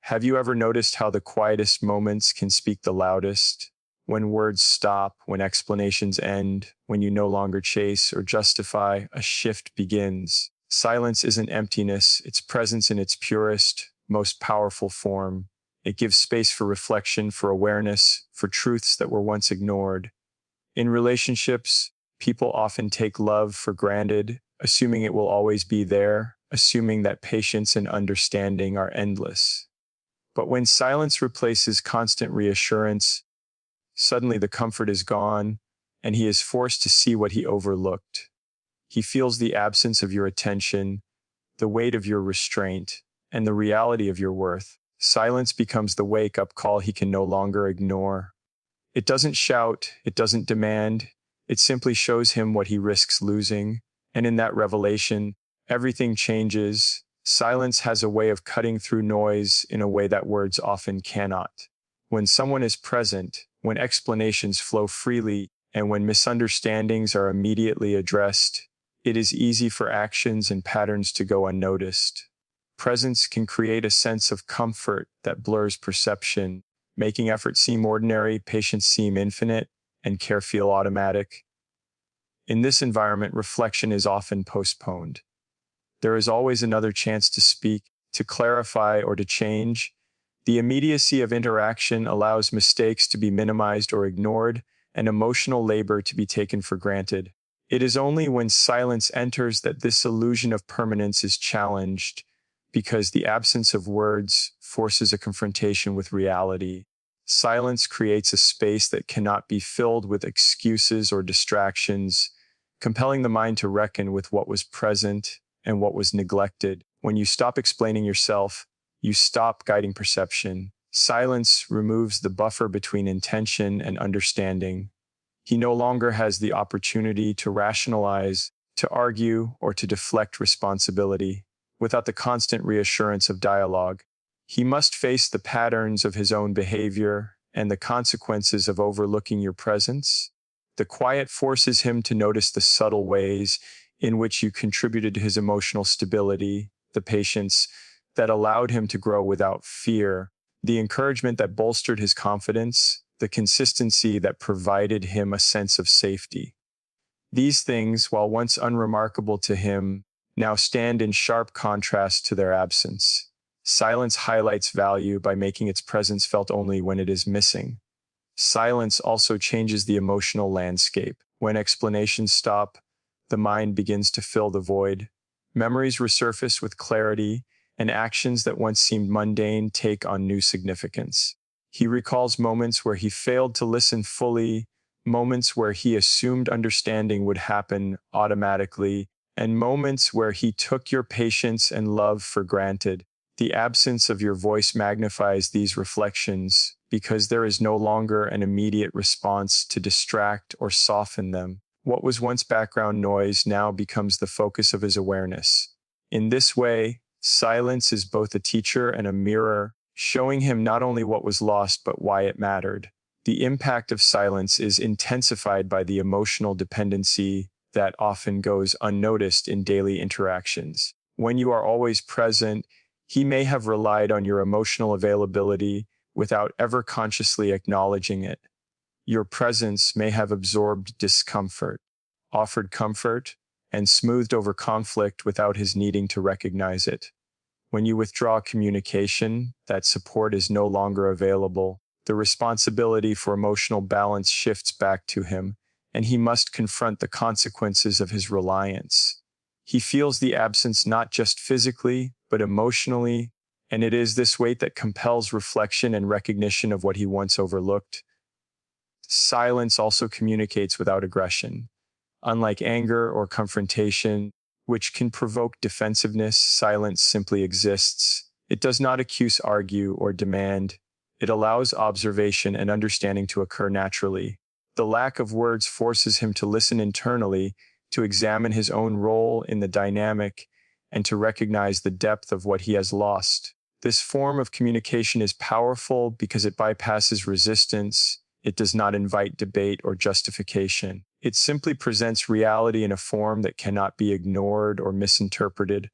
Have you ever noticed how the quietest moments can speak the loudest? When words stop, when explanations end, when you no longer chase or justify, a shift begins. Silence isn't emptiness, it's presence in its purest, most powerful form. It gives space for reflection, for awareness, for truths that were once ignored. In relationships, people often take love for granted, assuming it will always be there, assuming that patience and understanding are endless. But when silence replaces constant reassurance, suddenly the comfort is gone, and he is forced to see what he overlooked. He feels the absence of your attention, the weight of your restraint, and the reality of your worth. Silence becomes the wake-up call he can no longer ignore. It doesn't shout, it doesn't demand, it simply shows him what he risks losing, and in that revelation, everything changes. Silence has a way of cutting through noise in a way that words often cannot. When someone is present, when explanations flow freely, and when misunderstandings are immediately addressed, it is easy for actions and patterns to go unnoticed. Presence can create a sense of comfort that blurs perception, making effort seem ordinary, patience seem infinite, and care feel automatic. In this environment, reflection is often postponed. There is always another chance to speak, to clarify, or to change. The immediacy of interaction allows mistakes to be minimized or ignored, and emotional labor to be taken for granted. It is only when silence enters that this illusion of permanence is challenged, because the absence of words forces a confrontation with reality. Silence creates a space that cannot be filled with excuses or distractions, compelling the mind to reckon with what was present and what was neglected. When you stop explaining yourself, you stop guiding perception. Silence removes the buffer between intention and understanding. He no longer has the opportunity to rationalize, to argue, or to deflect responsibility. Without the constant reassurance of dialogue, he must face the patterns of his own behavior and the consequences of overlooking your presence. The quiet forces him to notice the subtle ways in which you contributed to his emotional stability, the patience that allowed him to grow without fear, the encouragement that bolstered his confidence, the consistency that provided him a sense of safety. These things, while once unremarkable to him, now stand in sharp contrast to their absence. Silence highlights value by making its presence felt only when it is missing. Silence also changes the emotional landscape. When explanations stop, the mind begins to fill the void. Memories resurface with clarity, and actions that once seemed mundane take on new significance. He recalls moments where he failed to listen fully, moments where he assumed understanding would happen automatically, and moments where he took your patience and love for granted. The absence of your voice magnifies these reflections because there is no longer an immediate response to distract or soften them. What was once background noise now becomes the focus of his awareness. In this way, silence is both a teacher and a mirror, showing him not only what was lost but why it mattered. The impact of silence is intensified by the emotional dependency that often goes unnoticed in daily interactions. When you are always present, he may have relied on your emotional availability without ever consciously acknowledging it. Your presence may have absorbed discomfort, offered comfort, and smoothed over conflict without his needing to recognize it. When you withdraw communication, that support is no longer available. The responsibility for emotional balance shifts back to him, and he must confront the consequences of his reliance. He feels the absence not just physically, but emotionally, and it is this weight that compels reflection and recognition of what he once overlooked. Silence also communicates without aggression. Unlike anger or confrontation, which can provoke defensiveness, silence simply exists. It does not accuse, argue, or demand. It allows observation and understanding to occur naturally. The lack of words forces him to listen internally, to examine his own role in the dynamic, and to recognize the depth of what he has lost. This form of communication is powerful because it bypasses resistance. It does not invite debate or justification. It simply presents reality in a form that cannot be ignored or misinterpreted.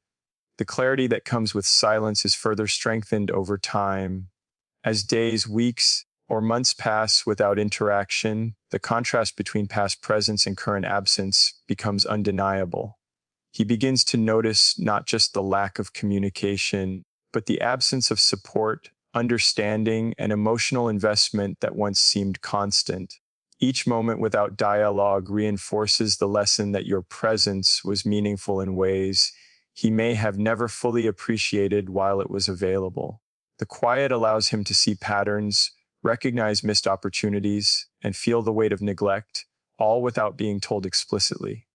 The clarity that comes with silence is further strengthened over time. As days, weeks, or months pass without interaction, the contrast between past presence and current absence becomes undeniable. He begins to notice not just the lack of communication, but the absence of support, understanding, and emotional investment that once seemed constant. Each moment without dialogue reinforces the lesson that your presence was meaningful in ways he may have never fully appreciated while it was available. The quiet allows him to see patterns, recognize missed opportunities, and feel the weight of neglect, all without being told explicitly.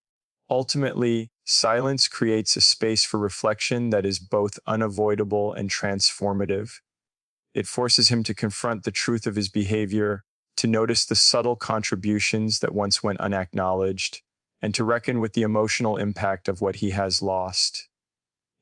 Ultimately, silence creates a space for reflection that is both unavoidable and transformative. It forces him to confront the truth of his behavior, to notice the subtle contributions that once went unacknowledged, and to reckon with the emotional impact of what he has lost.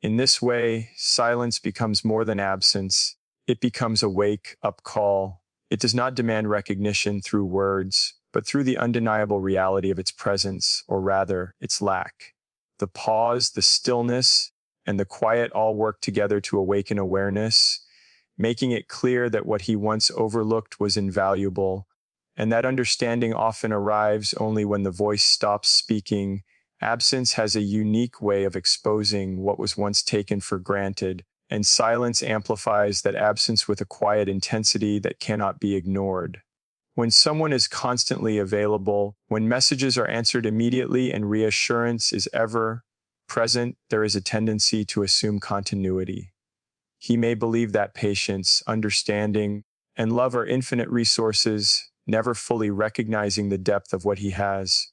In this way, silence becomes more than absence. It becomes a wake-up call. It does not demand recognition through words, but through the undeniable reality of its presence, or rather, its lack. The pause, the stillness, and the quiet all work together to awaken awareness, making it clear that what he once overlooked was invaluable, and that understanding often arrives only when the voice stops speaking. Absence has a unique way of exposing what was once taken for granted, and silence amplifies that absence with a quiet intensity that cannot be ignored. When someone is constantly available, when messages are answered immediately and reassurance is ever present, there is a tendency to assume continuity. He may believe that patience, understanding, and love are infinite resources, never fully recognizing the depth of what he has.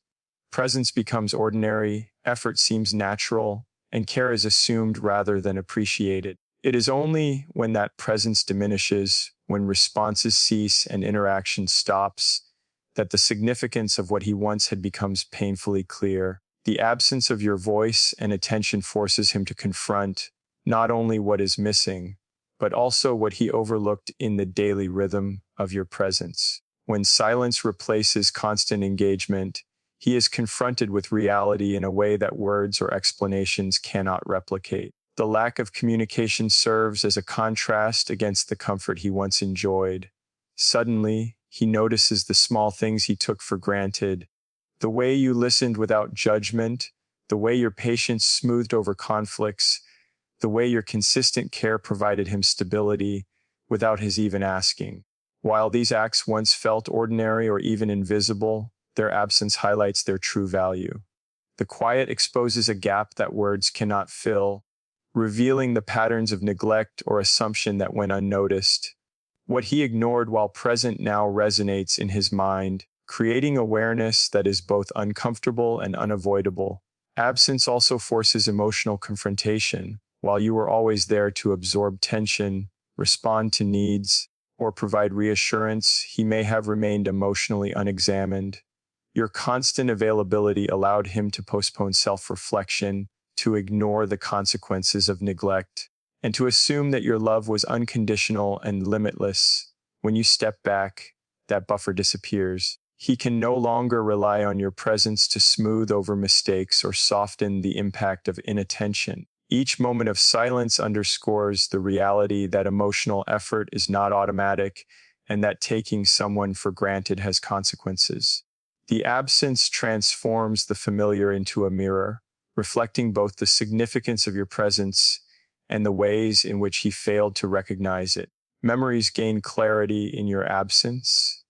Presence becomes ordinary, effort seems natural, and care is assumed rather than appreciated. It is only when that presence diminishes, when responses cease and interaction stops, that the significance of what he once had becomes painfully clear. The absence of your voice and attention forces him to confront not only what is missing, but also what he overlooked in the daily rhythm of your presence. When silence replaces constant engagement, he is confronted with reality in a way that words or explanations cannot replicate. The lack of communication serves as a contrast against the comfort he once enjoyed. Suddenly, he notices the small things he took for granted, the way you listened without judgment, the way your patience smoothed over conflicts, the way your consistent care provided him stability without his even asking. While these acts once felt ordinary or even invisible, their absence highlights their true value. The quiet exposes a gap that words cannot fill, revealing the patterns of neglect or assumption that went unnoticed. What he ignored while present now resonates in his mind, creating awareness that is both uncomfortable and unavoidable. Absence also forces emotional confrontation. While you were always there to absorb tension, respond to needs, or provide reassurance, he may have remained emotionally unexamined. Your constant availability allowed him to postpone self-reflection, to ignore the consequences of neglect, and to assume that your love was unconditional and limitless. When you step back, that buffer disappears. He can no longer rely on your presence to smooth over mistakes or soften the impact of inattention. Each moment of silence underscores the reality that emotional effort is not automatic and that taking someone for granted has consequences. The absence transforms the familiar into a mirror, reflecting both the significance of your presence and the ways in which he failed to recognize it. Memories gain clarity in your absence.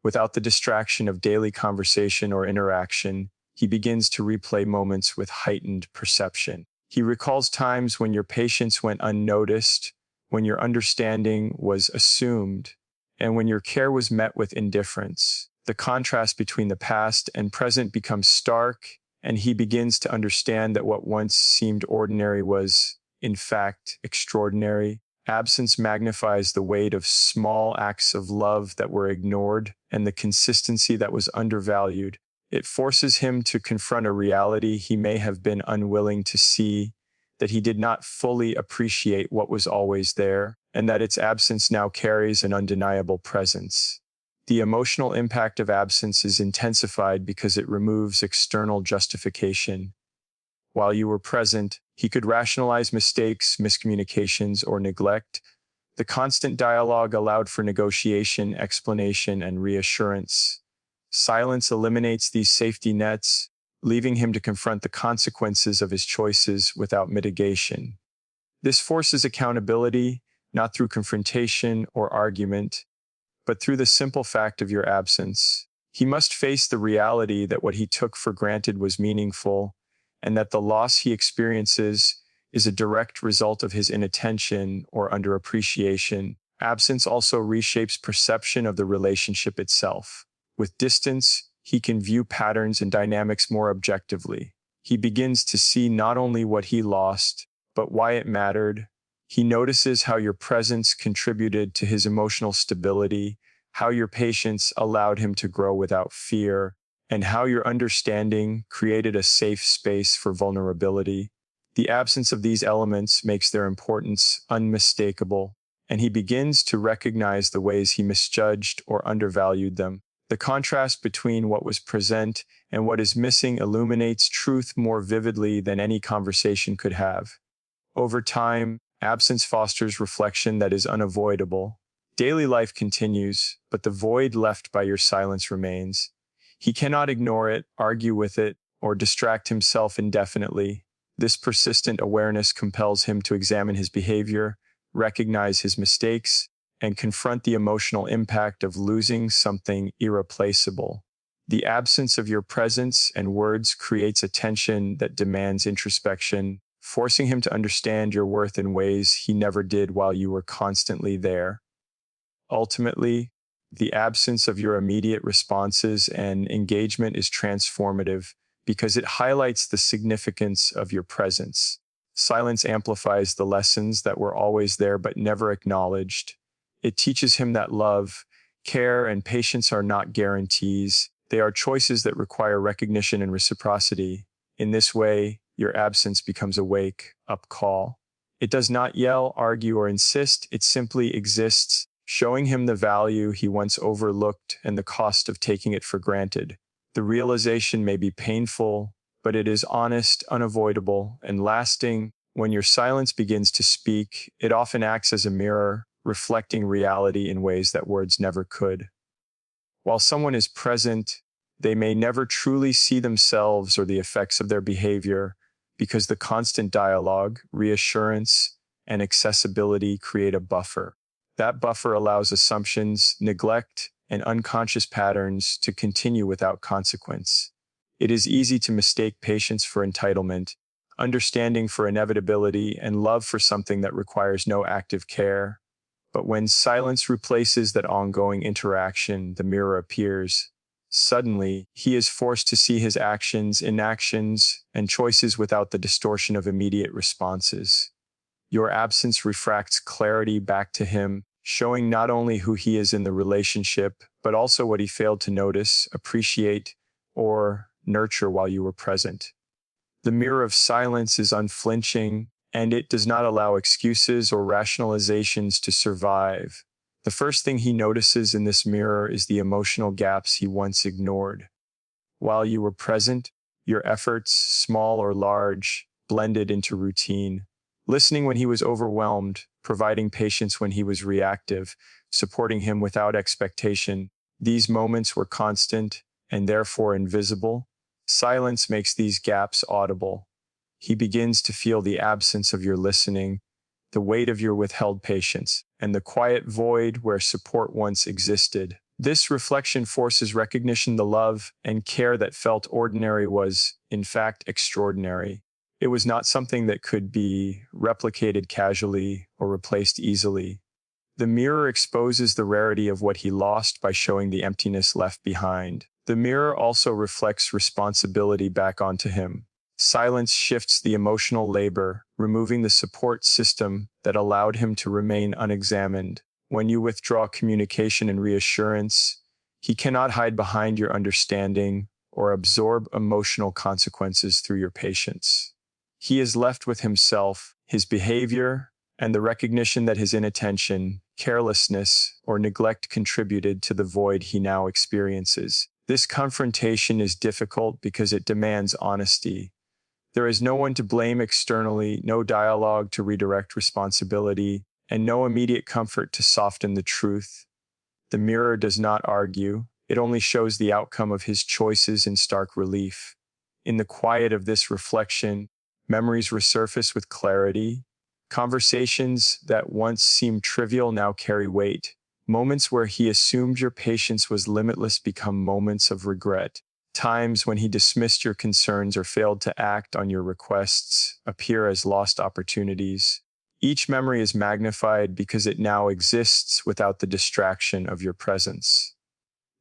Without the distraction of daily conversation or interaction, he begins to replay moments with heightened perception. He recalls times when your patience went unnoticed, when your understanding was assumed, and when your care was met with indifference. The contrast between the past and present becomes stark, and he begins to understand that what once seemed ordinary was, in fact, extraordinary. Absence magnifies the weight of small acts of love that were ignored and the consistency that was undervalued. It forces him to confront a reality he may have been unwilling to see, that he did not fully appreciate what was always there, and that its absence now carries an undeniable presence. The emotional impact of absence is intensified because it removes external justification. While you were present, He could rationalize mistakes, miscommunications, or neglect. The constant dialogue allowed for negotiation, explanation, and reassurance. Silence eliminates these safety nets, leaving him to confront the consequences of his choices without mitigation. This forces accountability, not through confrontation or argument, but through the simple fact of your absence. He must face the reality that what he took for granted was meaningful, and that the loss he experiences is a direct result of his inattention or underappreciation. Absence also reshapes perception of the relationship itself. With distance, he can view patterns and dynamics more objectively. He begins to see not only what he lost, but why it mattered. He notices how your presence contributed to his emotional stability, how your patience allowed him to grow without fear, and how your understanding created a safe space for vulnerability. The absence of these elements makes their importance unmistakable, and he begins to recognize the ways he misjudged or undervalued them. The contrast between what was present and what is missing illuminates truth more vividly than any conversation could have. Over time, absence fosters reflection that is unavoidable. Daily life continues, but the void left by your silence remains. He cannot ignore it, argue with it, or distract himself indefinitely. This persistent awareness compels him to examine his behavior, recognize his mistakes, and confront the emotional impact of losing something irreplaceable. The absence of your presence and words creates a tension that demands introspection, forcing him to understand your worth in ways he never did while you were constantly there. Ultimately, the absence of your immediate responses and engagement is transformative because it highlights the significance of your presence. Silence amplifies the lessons that were always there but never acknowledged. It teaches him that love, care, and patience are not guarantees. They are choices that require recognition and reciprocity. In this way, your absence becomes a wake-up call. It does not yell, argue, or insist. It simply exists, showing him the value he once overlooked and the cost of taking it for granted. The realization may be painful, but it is honest, unavoidable, and lasting. When your silence begins to speak, it often acts as a mirror, reflecting reality in ways that words never could. While someone is present, they may never truly see themselves or the effects of their behavior because the constant dialogue, reassurance, and accessibility create a buffer. That buffer allows assumptions, neglect, and unconscious patterns to continue without consequence. It is easy to mistake patience for entitlement, understanding for inevitability, and love for something that requires no active care. But when silence replaces that ongoing interaction, the mirror appears. Suddenly, he is forced to see his actions, inactions, and choices without the distortion of immediate responses. Your absence refracts clarity back to him, showing not only who he is in the relationship, but also what he failed to notice, appreciate, or nurture while you were present. The mirror of silence is unflinching, and it does not allow excuses or rationalizations to survive. The first thing he notices in this mirror is the emotional gaps he once ignored. While you were present, your efforts, small or large, blended into routine. Listening when he was overwhelmed, providing patience when he was reactive, supporting him without expectation. These moments were constant and therefore invisible. Silence makes these gaps audible. He begins to feel the absence of your listening, the weight of your withheld patience, and the quiet void where support once existed. This reflection forces recognition the love and care that felt ordinary was, in fact, extraordinary. It was not something that could be replicated casually or replaced easily. The mirror exposes the rarity of what he lost by showing the emptiness left behind. The mirror also reflects responsibility back onto him. Silence shifts the emotional labor, removing the support system that allowed him to remain unexamined. When you withdraw communication and reassurance, he cannot hide behind your understanding or absorb emotional consequences through your patience. He is left with himself, his behavior, and the recognition that his inattention, carelessness, or neglect contributed to the void he now experiences. This confrontation is difficult because it demands honesty. There is no one to blame externally, no dialogue to redirect responsibility, and no immediate comfort to soften the truth. The mirror does not argue, it only shows the outcome of his choices in stark relief. In the quiet of this reflection, memories resurface with clarity. Conversations that once seemed trivial now carry weight. Moments where he assumed your patience was limitless become moments of regret. Times when he dismissed your concerns or failed to act on your requests appear as lost opportunities. Each memory is magnified because it now exists without the distraction of your presence.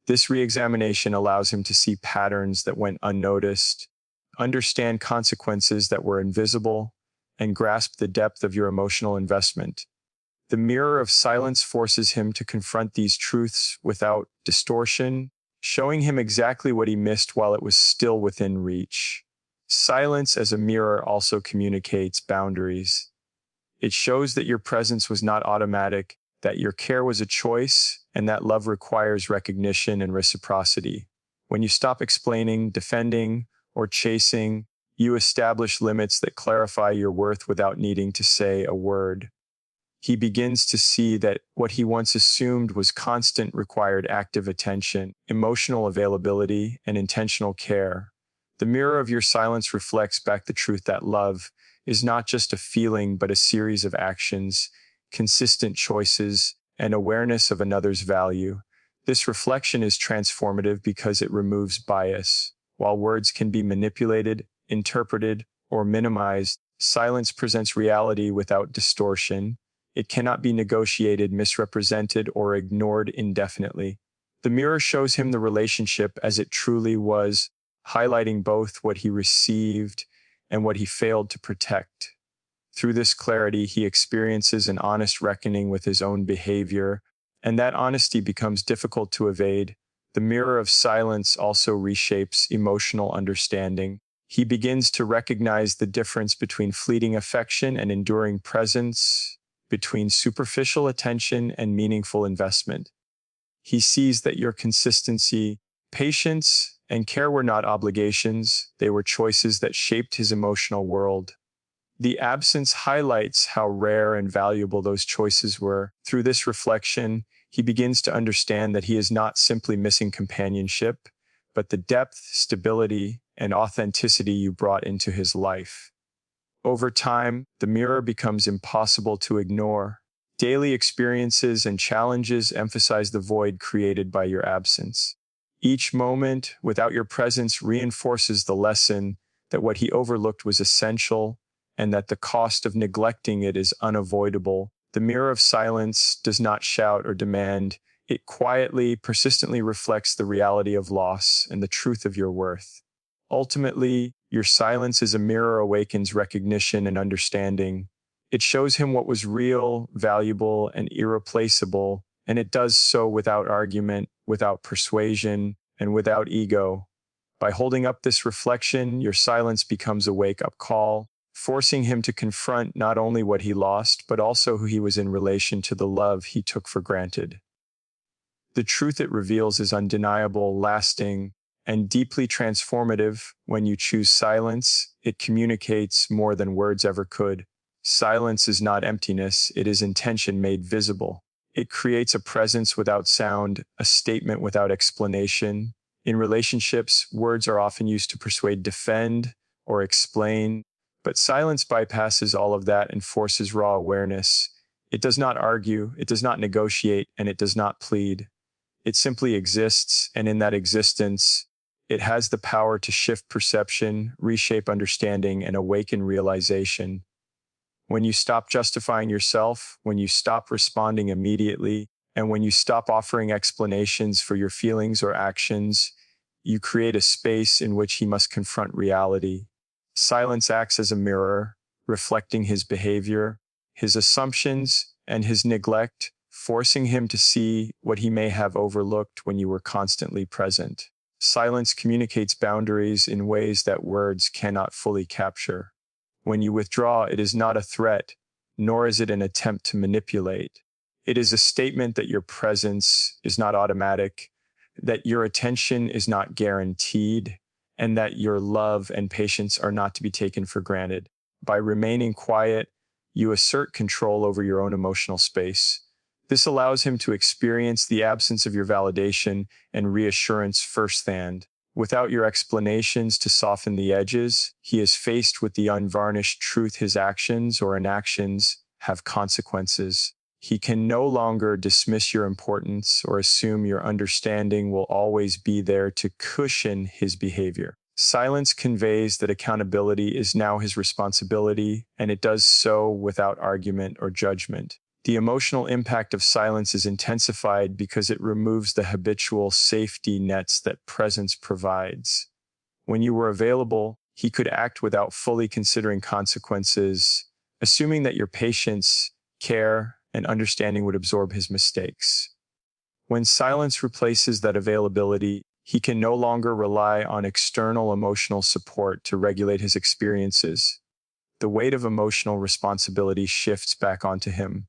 This re-examination allows him to see patterns that went unnoticed, understand consequences that were invisible, and grasp the depth of your emotional investment. The mirror of silence forces him to confront these truths without distortion, showing him exactly what he missed while it was still within reach. Silence as a mirror also communicates boundaries. It shows that your presence was not automatic, that your care was a choice, and that love requires recognition and reciprocity. When you stop explaining, defending, or chasing, you establish limits that clarify your worth without needing to say a word. He begins to see that what he once assumed was constant required active attention, emotional availability, and intentional care. The mirror of your silence reflects back the truth that love is not just a feeling but a series of actions, consistent choices, and awareness of another's value. This reflection is transformative because it removes bias. While words can be manipulated, interpreted, or minimized, silence presents reality without distortion. It cannot be negotiated, misrepresented, or ignored indefinitely. The mirror shows him the relationship as it truly was, highlighting both what he received and what he failed to protect. Through this clarity, he experiences an honest reckoning with his own behavior, and that honesty becomes difficult to evade. The mirror of silence also reshapes emotional understanding. He begins to recognize the difference between fleeting affection and enduring presence, between superficial attention and meaningful investment. He sees that your consistency, patience, and care were not obligations, they were choices that shaped his emotional world. The absence highlights how rare and valuable those choices were. Through this reflection, he begins to understand that he is not simply missing companionship, but the depth, stability, and authenticity you brought into his life. Over time, the mirror becomes impossible to ignore. Daily experiences and challenges emphasize the void created by your absence. Each moment without your presence reinforces the lesson that what he overlooked was essential and that the cost of neglecting it is unavoidable. The mirror of silence does not shout or demand. It quietly, persistently reflects the reality of loss and the truth of your worth. Ultimately, your silence as a mirror awakens recognition and understanding. It shows him what was real, valuable, and irreplaceable, and it does so without argument, without persuasion, and without ego. By holding up this reflection, your silence becomes a wake-up call, forcing him to confront not only what he lost, but also who he was in relation to the love he took for granted. The truth it reveals is undeniable, lasting, and deeply transformative. When you choose silence, it communicates more than words ever could. Silence is not emptiness, it is intention made visible. It creates a presence without sound, a statement without explanation. In relationships, words are often used to persuade, defend, or explain, but silence bypasses all of that and forces raw awareness. It does not argue, it does not negotiate, and it does not plead. It simply exists, and in that existence, it has the power to shift perception, reshape understanding, and awaken realization. When you stop justifying yourself, when you stop responding immediately, and when you stop offering explanations for your feelings or actions, you create a space in which he must confront reality. Silence acts as a mirror, reflecting his behavior, his assumptions, and his neglect, forcing him to see what he may have overlooked when you were constantly present. Silence communicates boundaries in ways that words cannot fully capture. When you withdraw, it is not a threat, nor is it an attempt to manipulate. It is a statement that your presence is not automatic, that your attention is not guaranteed, and that your love and patience are not to be taken for granted. By remaining quiet, you assert control over your own emotional space. This allows him to experience the absence of your validation and reassurance firsthand. Without your explanations to soften the edges, he is faced with the unvarnished truth his actions or inactions have consequences. He can no longer dismiss your importance or assume your understanding will always be there to cushion his behavior. Silence conveys that accountability is now his responsibility, and it does so without argument or judgment. The emotional impact of silence is intensified because it removes the habitual safety nets that presence provides. When you were available, he could act without fully considering consequences, assuming that your patience, care, and understanding would absorb his mistakes. When silence replaces that availability, he can no longer rely on external emotional support to regulate his experiences. The weight of emotional responsibility shifts back onto him.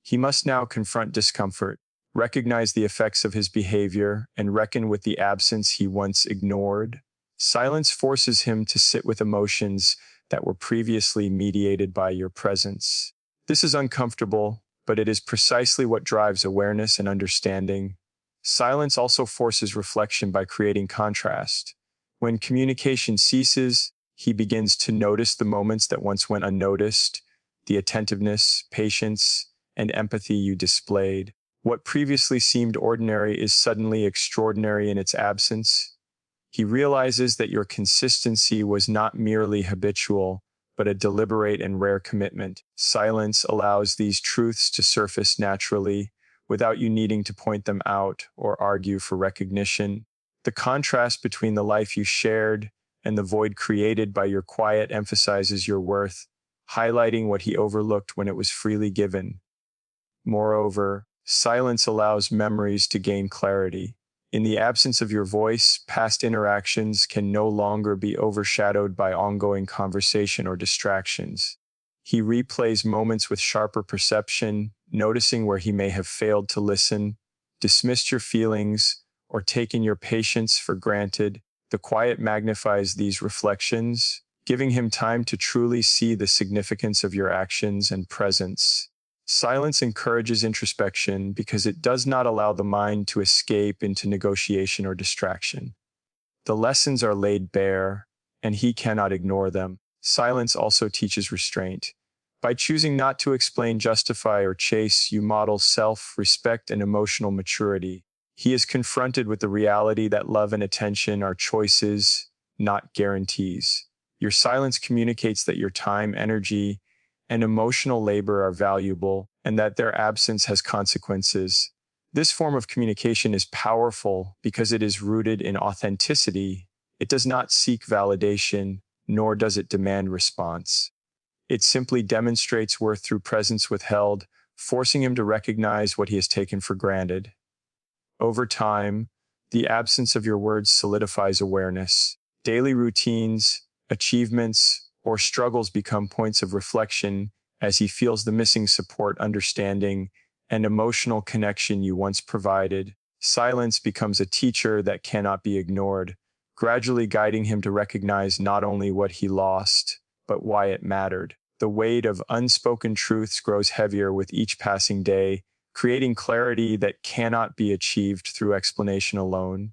He must now confront discomfort, recognize the effects of his behavior, and reckon with the absence he once ignored. Silence forces him to sit with emotions that were previously mediated by your presence. This is uncomfortable, but it is precisely what drives awareness and understanding. Silence also forces reflection by creating contrast. When communication ceases, he begins to notice the moments that once went unnoticed, the attentiveness, patience, and empathy you displayed. What previously seemed ordinary is suddenly extraordinary in its absence. He realizes that your consistency was not merely habitual, but a deliberate and rare commitment. Silence allows these truths to surface naturally, without you needing to point them out or argue for recognition. The contrast between the life you shared and the void created by your quiet emphasizes your worth, highlighting what he overlooked when it was freely given. Moreover, silence allows memories to gain clarity. In the absence of your voice, past interactions can no longer be overshadowed by ongoing conversation or distractions. He replays moments with sharper perception, noticing where he may have failed to listen, dismissed your feelings, or taken your patience for granted. The quiet magnifies these reflections, giving him time to truly see the significance of your actions and presence. Silence encourages introspection because it does not allow the mind to escape into negotiation or distraction. The lessons are laid bare, and he cannot ignore them. Silence also teaches restraint. By choosing not to explain, justify, or chase, you model self-respect and emotional maturity. He is confronted with the reality that love and attention are choices, not guarantees. Your silence communicates that your time, energy, and emotional labor are valuable, and that their absence has consequences. This form of communication is powerful because it is rooted in authenticity. It does not seek validation, nor does it demand response. It simply demonstrates worth through presence withheld, forcing him to recognize what he has taken for granted. Over time, the absence of your words solidifies awareness. Daily routines, achievements, or struggles become points of reflection as he feels the missing support, understanding, and emotional connection you once provided. Silence becomes a teacher that cannot be ignored, gradually guiding him to recognize not only what he lost, but why it mattered. The weight of unspoken truths grows heavier with each passing day, creating clarity that cannot be achieved through explanation alone.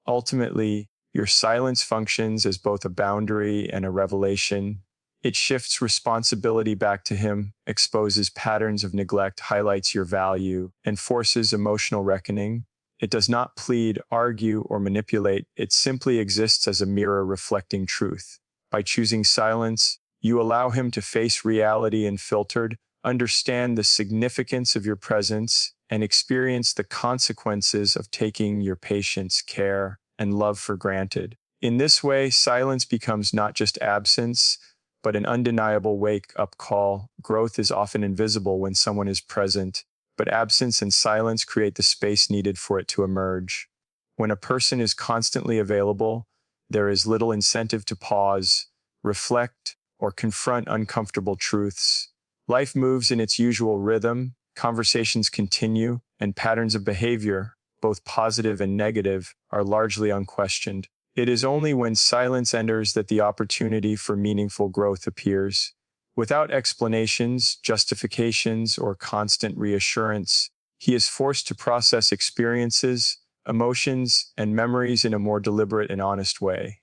Ultimately, your silence functions as both a boundary and a revelation. It shifts responsibility back to him, exposes patterns of neglect, highlights your value, and forces emotional reckoning. It does not plead, argue, or manipulate. It simply exists as a mirror reflecting truth. By choosing silence, you allow him to face reality unfiltered, understand the significance of your presence, and experience the consequences of taking your patience, care, and love for granted. In this way, silence becomes not just absence, but an undeniable wake-up call. Growth is often invisible when someone is present, but absence and silence create the space needed for it to emerge. When a person is constantly available, there is little incentive to pause, reflect, or confront uncomfortable truths. Life moves in its usual rhythm, conversations continue, and patterns of behavior, both positive and negative, are largely unquestioned. It is only when silence enters that the opportunity for meaningful growth appears. Without explanations, justifications, or constant reassurance, he is forced to process experiences, emotions, and memories in a more deliberate and honest way.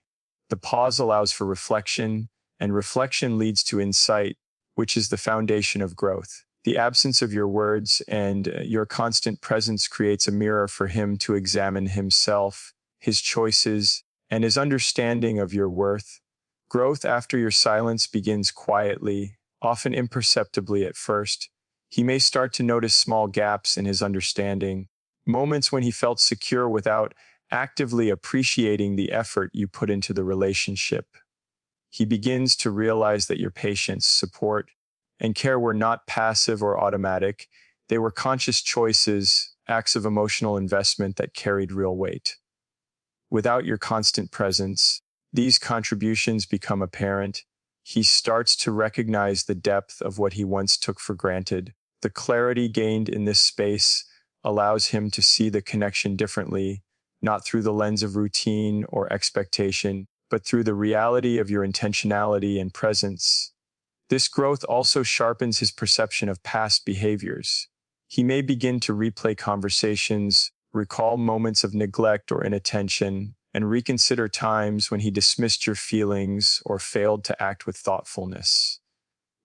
The pause allows for reflection, and reflection leads to insight, which is the foundation of growth. The absence of your words and your constant presence creates a mirror for him to examine himself, his choices, and his understanding of your worth. Growth after your silence begins quietly, often imperceptibly at first. He may start to notice small gaps in his understanding, moments when he felt secure without actively appreciating the effort you put into the relationship. He begins to realize that your patience, support, and care were not passive or automatic. They were conscious choices, acts of emotional investment that carried real weight. Without your constant presence, these contributions become apparent. He starts to recognize the depth of what he once took for granted. The clarity gained in this space allows him to see the connection differently, not through the lens of routine or expectation, but through the reality of your intentionality and presence. This growth also sharpens his perception of past behaviors. He may begin to replay conversations, recall moments of neglect or inattention, and reconsider times when he dismissed your feelings or failed to act with thoughtfulness.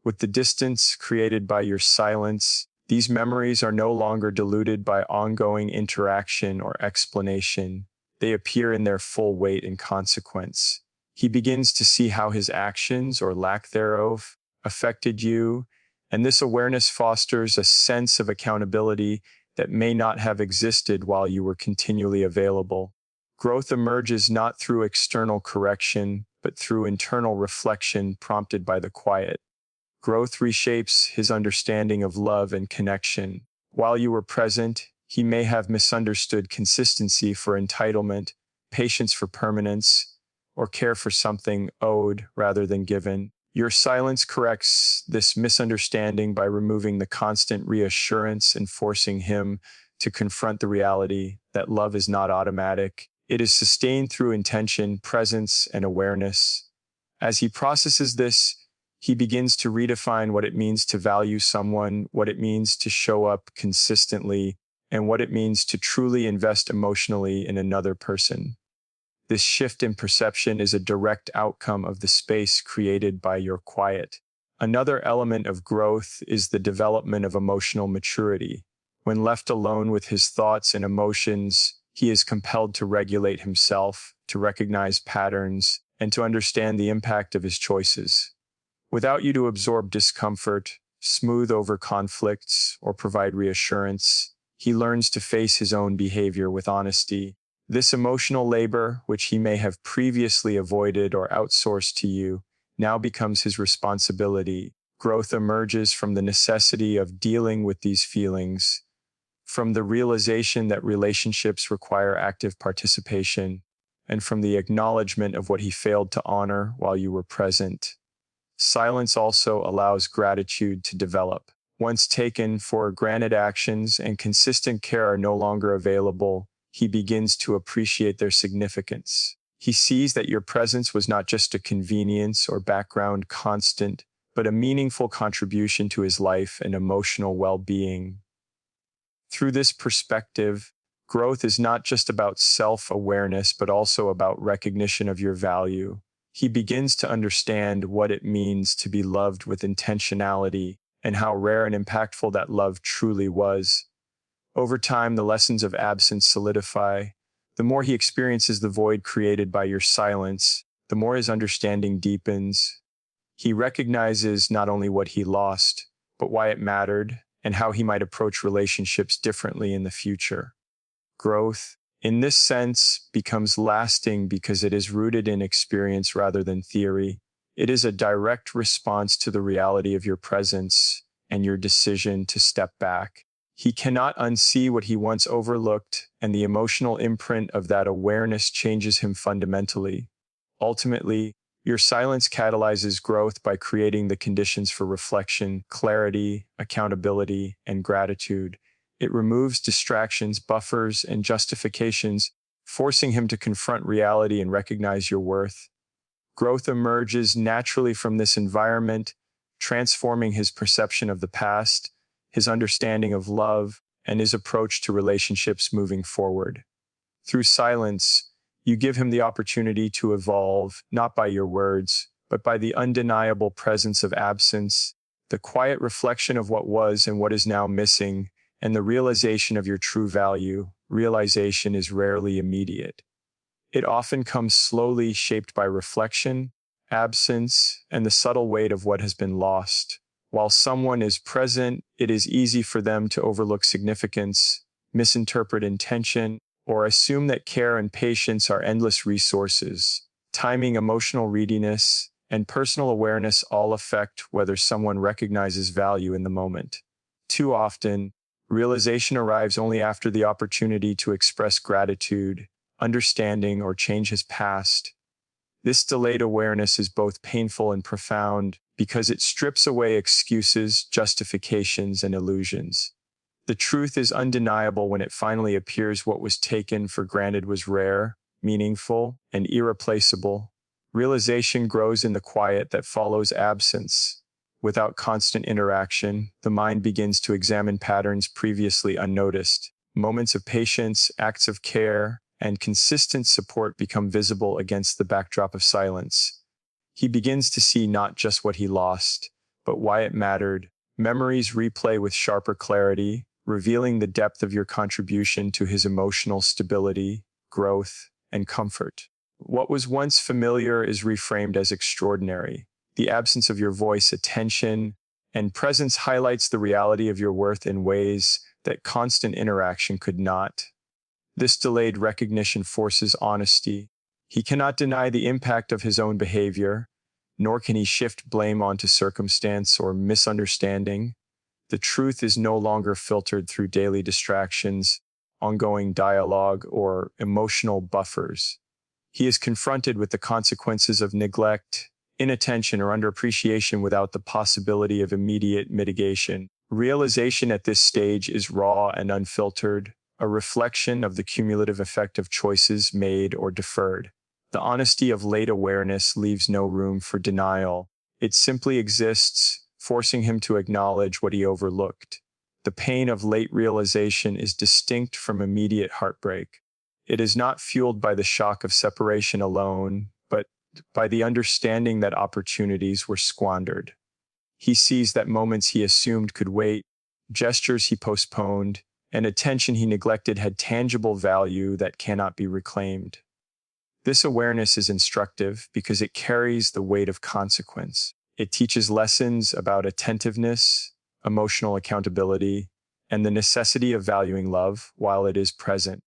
With the distance created by your silence, these memories are no longer diluted by ongoing interaction or explanation. They appear in their full weight and consequence. He begins to see how his actions, or lack thereof, affected you, and this awareness fosters a sense of accountability that may not have existed while you were continually available. Growth emerges not through external correction, but through internal reflection prompted by the quiet. Growth reshapes his understanding of love and connection. While you were present, he may have misunderstood consistency for entitlement, patience for permanence, or care for something owed rather than given. Your silence corrects this misunderstanding by removing the constant reassurance and forcing him to confront the reality that love is not automatic. It is sustained through intention, presence, and awareness. As he processes this, he begins to redefine what it means to value someone, what it means to show up consistently, and what it means to truly invest emotionally in another person. This shift in perception is a direct outcome of the space created by your quiet. Another element of growth is the development of emotional maturity. When left alone with his thoughts and emotions, he is compelled to regulate himself, to recognize patterns, and to understand the impact of his choices. Without you to absorb discomfort, smooth over conflicts, or provide reassurance, he learns to face his own behavior with honesty. This emotional labor, which he may have previously avoided or outsourced to you, now becomes his responsibility. Growth emerges from the necessity of dealing with these feelings, from the realization that relationships require active participation, and from the acknowledgement of what he failed to honor while you were present. Silence also allows gratitude to develop. Once taken for granted actions and consistent care are no longer available, he begins to appreciate their significance. He sees that your presence was not just a convenience or background constant, but a meaningful contribution to his life and emotional well-being. Through this perspective, growth is not just about self-awareness, but also about recognition of your value. He begins to understand what it means to be loved with intentionality and how rare and impactful that love truly was. Over time, the lessons of absence solidify. The more he experiences the void created by your silence, the more his understanding deepens. He recognizes not only what he lost, but why it mattered and how he might approach relationships differently in the future. Growth, in this sense, becomes lasting because it is rooted in experience rather than theory. It is a direct response to the reality of your presence and your decision to step back. He cannot unsee what he once overlooked, and the emotional imprint of that awareness changes him fundamentally. Ultimately, your silence catalyzes growth by creating the conditions for reflection, clarity, accountability, and gratitude. It removes distractions, buffers, and justifications, forcing him to confront reality and recognize your worth. Growth emerges naturally from this environment, transforming his perception of the past, his understanding of love, and his approach to relationships moving forward. Through silence, you give him the opportunity to evolve, not by your words, but by the undeniable presence of absence, the quiet reflection of what was and what is now missing, and the realization of your true value. Realization is rarely immediate. It often comes slowly, shaped by reflection, absence, and the subtle weight of what has been lost. While someone is present, it is easy for them to overlook significance, misinterpret intention, or assume that care and patience are endless resources. Timing, emotional readiness, and personal awareness all affect whether someone recognizes value in the moment. Too often, realization arrives only after the opportunity to express gratitude, understanding, or change his past. This delayed awareness is both painful and profound because it strips away excuses, justifications, and illusions. The truth is undeniable when it finally appears. What was taken for granted was rare, meaningful, and irreplaceable. Realization grows in the quiet that follows absence. Without constant interaction, the mind begins to examine patterns previously unnoticed. Moments of patience, acts of care, and consistent support become visible against the backdrop of silence. He begins to see not just what he lost, but why it mattered. Memories replay with sharper clarity, revealing the depth of your contribution to his emotional stability, growth, and comfort. What was once familiar is reframed as extraordinary. The absence of your voice, attention, and presence highlights the reality of your worth in ways that constant interaction could not. This delayed recognition forces honesty. He cannot deny the impact of his own behavior, nor can he shift blame onto circumstance or misunderstanding. The truth is no longer filtered through daily distractions, ongoing dialogue, or emotional buffers. He is confronted with the consequences of neglect, inattention, or underappreciation without the possibility of immediate mitigation. Realization at this stage is raw and unfiltered, a reflection of the cumulative effect of choices made or deferred. The honesty of late awareness leaves no room for denial. It simply exists, forcing him to acknowledge what he overlooked. The pain of late realization is distinct from immediate heartbreak. It is not fueled by the shock of separation alone, but by the understanding that opportunities were squandered. He sees that moments he assumed could wait, gestures he postponed, and attention he neglected had tangible value that cannot be reclaimed. This awareness is instructive because it carries the weight of consequence. It teaches lessons about attentiveness, emotional accountability, and the necessity of valuing love while it is present.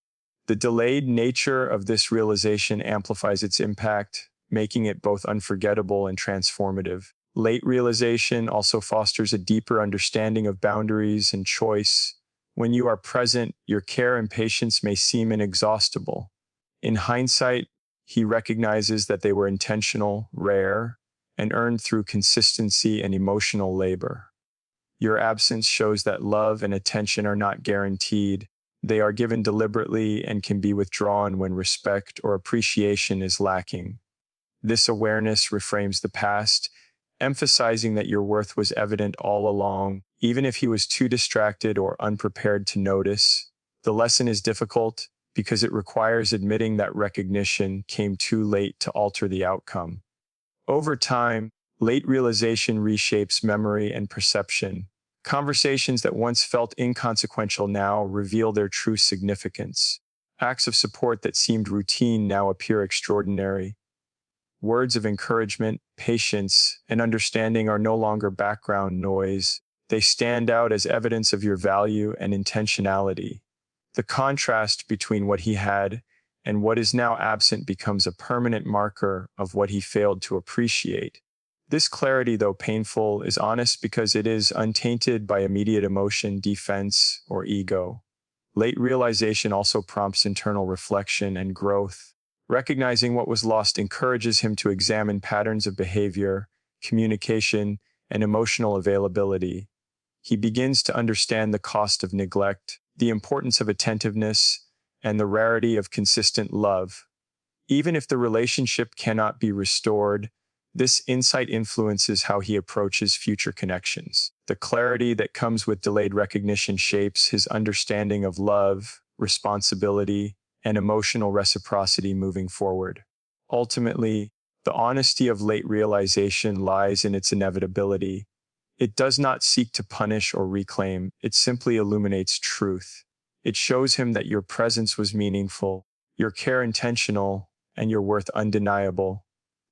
The delayed nature of this realization amplifies its impact, making it both unforgettable and transformative. Late realization also fosters a deeper understanding of boundaries and choice. When you are present, your care and patience may seem inexhaustible. In hindsight, he recognizes that they were intentional, rare, and earned through consistency and emotional labor. Your absence shows that love and attention are not guaranteed. They are given deliberately and can be withdrawn when respect or appreciation is lacking. This awareness reframes the past, emphasizing that your worth was evident all along, even if he was too distracted or unprepared to notice. The lesson is difficult because it requires admitting that recognition came too late to alter the outcome. Over time, late realization reshapes memory and perception. Conversations that once felt inconsequential now reveal their true significance. Acts of support that seemed routine now appear extraordinary. Words of encouragement, patience, and understanding are no longer background noise. They stand out as evidence of your value and intentionality. The contrast between what he had and what is now absent becomes a permanent marker of what he failed to appreciate. This clarity, though painful, is honest because it is untainted by immediate emotion, defense, or ego. Late realization also prompts internal reflection and growth. Recognizing what was lost encourages him to examine patterns of behavior, communication, and emotional availability. He begins to understand the cost of neglect, the importance of attentiveness, and the rarity of consistent love. Even if the relationship cannot be restored, this insight influences how he approaches future connections. The clarity that comes with delayed recognition shapes his understanding of love, responsibility, and emotional reciprocity moving forward. Ultimately, the honesty of late realization lies in its inevitability. It does not seek to punish or reclaim, it simply illuminates truth. It shows him that your presence was meaningful, your care intentional, and your worth undeniable.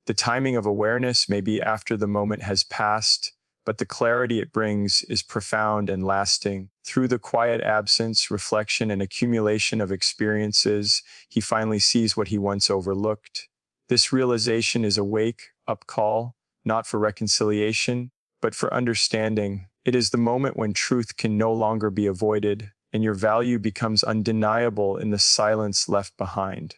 The timing of awareness may be after the moment has passed, but the clarity it brings is profound and lasting. Through the quiet absence, reflection, and accumulation of experiences, he finally sees what he once overlooked. This realization is a wake-up call, not for reconciliation, but for understanding. It is the moment when truth can no longer be avoided, and your value becomes undeniable in the silence left behind.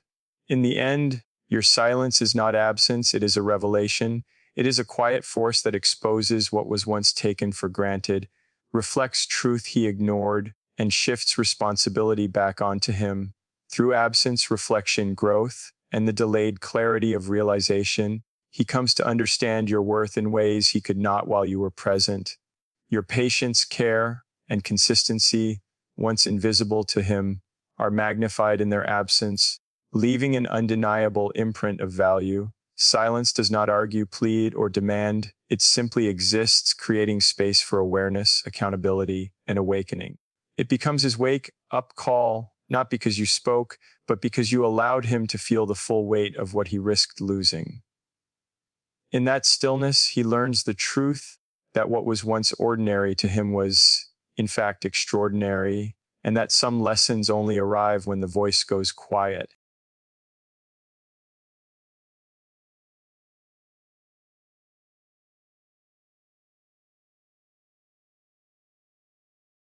In the end, your silence is not absence, it is a revelation. It is a quiet force that exposes what was once taken for granted, reflects truth he ignored, and shifts responsibility back onto him. Through absence, reflection, growth, and the delayed clarity of realization, he comes to understand your worth in ways he could not while you were present. Your patience, care, and consistency, once invisible to him, are magnified in their absence, leaving an undeniable imprint of value. Silence does not argue, plead, or demand. It simply exists, creating space for awareness, accountability, and awakening. It becomes his wake-up call, not because you spoke, but because you allowed him to feel the full weight of what he risked losing. In that stillness, he learns the truth that what was once ordinary to him was, in fact, extraordinary, and that some lessons only arrive when the voice goes quiet.